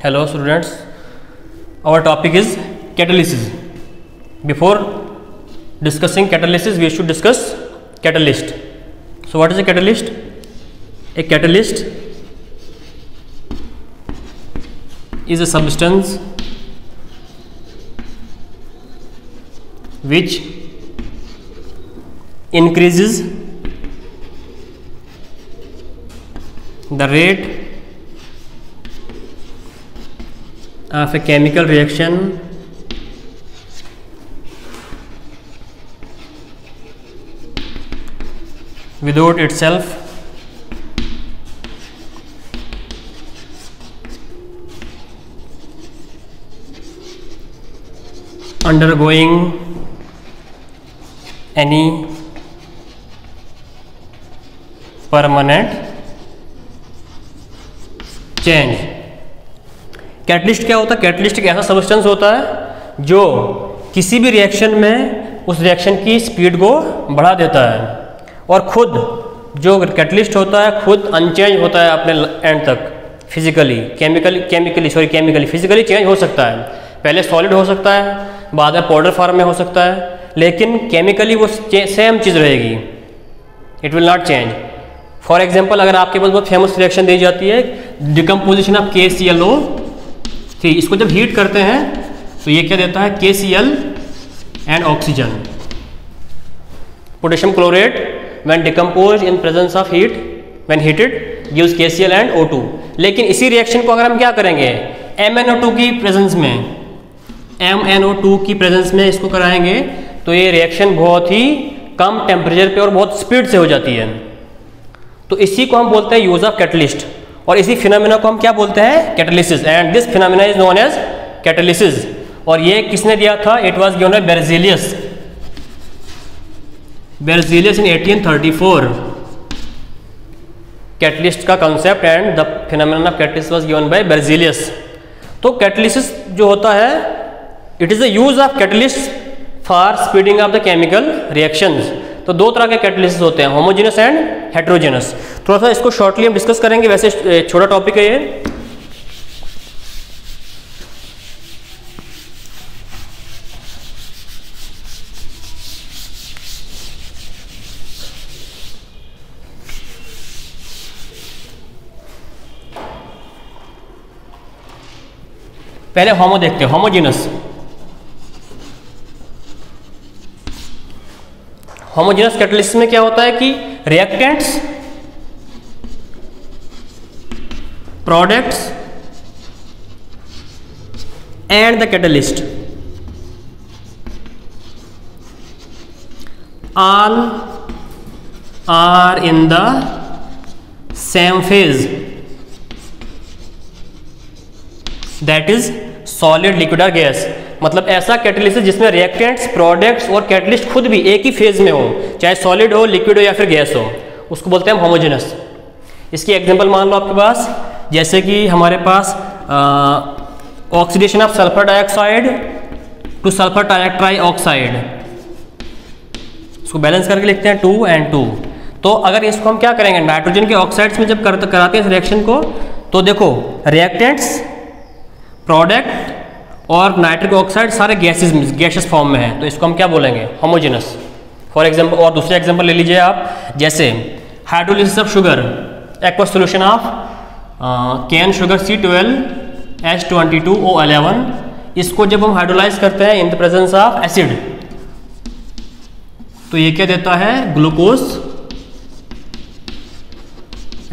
Hello students, our topic is catalysis. Before discussing catalysis, we should discuss catalyst. So what is a catalyst? A catalyst is a substance which increases the rate of a chemical reaction without itself undergoing any permanent change. Catalyst क्या होता है? Catalyst एक ऐसा substance होता है जो किसी भी रिएक्शन में उस रिएक्शन की स्पीड को बढ़ा देता है और खुद जो कैटलिस्ट होता है खुद अनचेंज होता है अपने एंड तक। केमिकली फिजिकली चेंज हो सकता है, पहले सॉलिड हो सकता है, बाद में पाउडर फॉर्म में हो सकता है, लेकिन केमिकली वो सेम चीज़ रहेगी, it will not change. For example, अगर आपके पास बहुत फेमस रिएक्शन दी जाती है डिकम्पोजिशन ऑफ KClO3, इसको जब हीट करते हैं तो ये क्या देता है? KCl and oxygen. Potassium chlorate when decompose in presence of heat when heated gives KCl and O2। लेकिन इसी रिएक्शन को अगर हम क्या करेंगे MnO2 की प्रेजेंस में, MnO2 की प्रेजेंस में इसको कराएंगे तो ये रिएक्शन बहुत ही कम टेम्परेचर पे और बहुत स्पीड से हो जाती है। तो इसी को हम बोलते हैं यूज ऑफ कैटलिस्ट, और इसी फिनोमेना को हम क्या बोलते हैं? Catalysis. And this phenomena is known as catalysis. और ये किसने दिया था? It was given by Berzelius in 1834। Catalyst का concept and the phenomena of catalysis was given by Berzelius. तो कैटलिसिस जो होता है, it is the use of catalyst for speeding of the chemical reactions. तो दो तरह के कैटलिसिस होते हैं, होमोजेनस एंड हेटेरोजेनस। थोड़ा सा इसको शॉर्टली हम डिस्कस करेंगे, वैसे छोटा टॉपिक है ये। पहले होमो देखते हैं, होमोजेनस। होमोजेनस कैटलिसिस में क्या होता है कि reactants, products and the catalyst all are in the same phase, that is solid, liquid or gas। मतलब ऐसा कैटलिसिस जिसमें रिएक्टेंट्स, प्रोडक्ट्स और कैटलिस्ट खुद भी एक ही फेज में हो, चाहे सॉलिड हो, लिक्विड हो या फिर गैस हो, उसको बोलते हैं होमोजेनस। इसकी एग्जांपल मान लो आपके पास, जैसे कि हमारे पास oxidation of sulphur dioxide to sulphur trioxide, इसको बैलेंस करके लिखते हैं 2 and 2। तो अगर इसको हम क्या करेंगे, नाइट्रोजन के ऑक्साइड्स में जब कराते हैं इस रिएक्शन को, तो देखो रिएक्टेंट्स, प्रोडक्ट और नाइट्रिक ऑक्साइड सारे गैसेस फॉर्म में है, तो इसको हम क्या बोलेंगे? होमोजेनस। फॉर एग्जांपल, और दूसरे एग्जांपल ले लीजिए आप, जैसे hydrolysis of sugar, aqueous solution of cane sugar C12H22O11, इसको जब हम हाइड्रोलाइज करते हैं in the presence of acid, तो ये क्या देता है? Glucose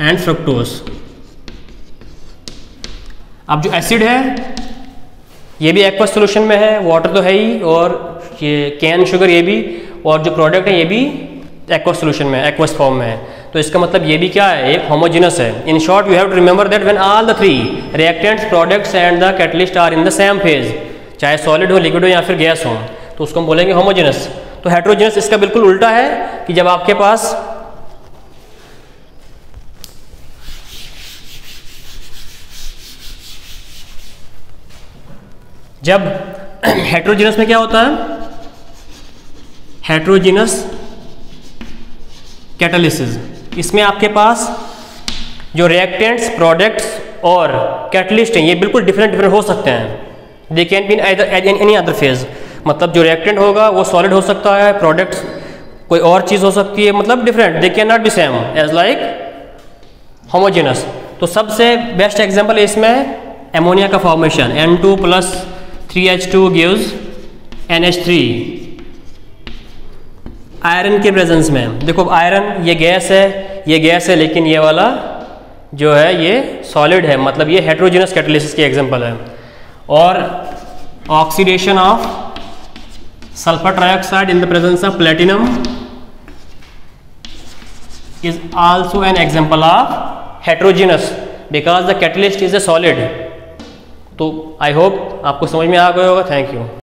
and fructose. अब जो एसिड है ये भी एक्वस सॉल्यूशन में है, वाटर तो है ही, और ये कैन शुगर ये भी, और जो प्रोडक्ट है ये भी एक्वस सॉल्यूशन में, एक्वस फॉर्म में है। तो इसका मतलब ये भी क्या है? एक होमोजेनस है। In short you have to remember that when all the three reactants, products and the catalyst are in the same phase, चाहे सॉलिड हो, लिक्विड हो या फिर गैस हो, तो उसको हम बोलेंगे होमोजेनस। तो हेटेरोजेनस इसका बिल्कुल उल्टा है कि जब आपके पास जब हेटेरोजेनस में क्या होता है? हेटेरोजेनस कैटालिसिस, इसमें आपके पास जो रिएक्टेंट्स, प्रोडक्ट्स और कैटलिस्ट हैं ये बिल्कुल डिफरेंट हो सकते हैं। They can be in any other phase, मतलब जो रिएक्टेंट होगा वो सॉलिड हो सकता है, प्रोडक्ट कोई और चीज़ हो सकती है, मतलब different, they can not be same as like homogeneous. तो सबसे बेस्ट एग्जांपल है इसमें एमोनिया का formation, N2 + 3H2 gives NH3। Iron के प्रेजेंस में देखो, आयरन ये गैस है, लेकिन ये वाला जो है ये सॉलिड है, मतलब ये हेट्रोजेनस कैटालिसिस की एग्जांपल है। और oxidation of sulphur trioxide in the presence of platinum is also an example of heterogeneous because the catalyst is a solid. तो आई होप आपको समझ में आ गया होगा। Thank you.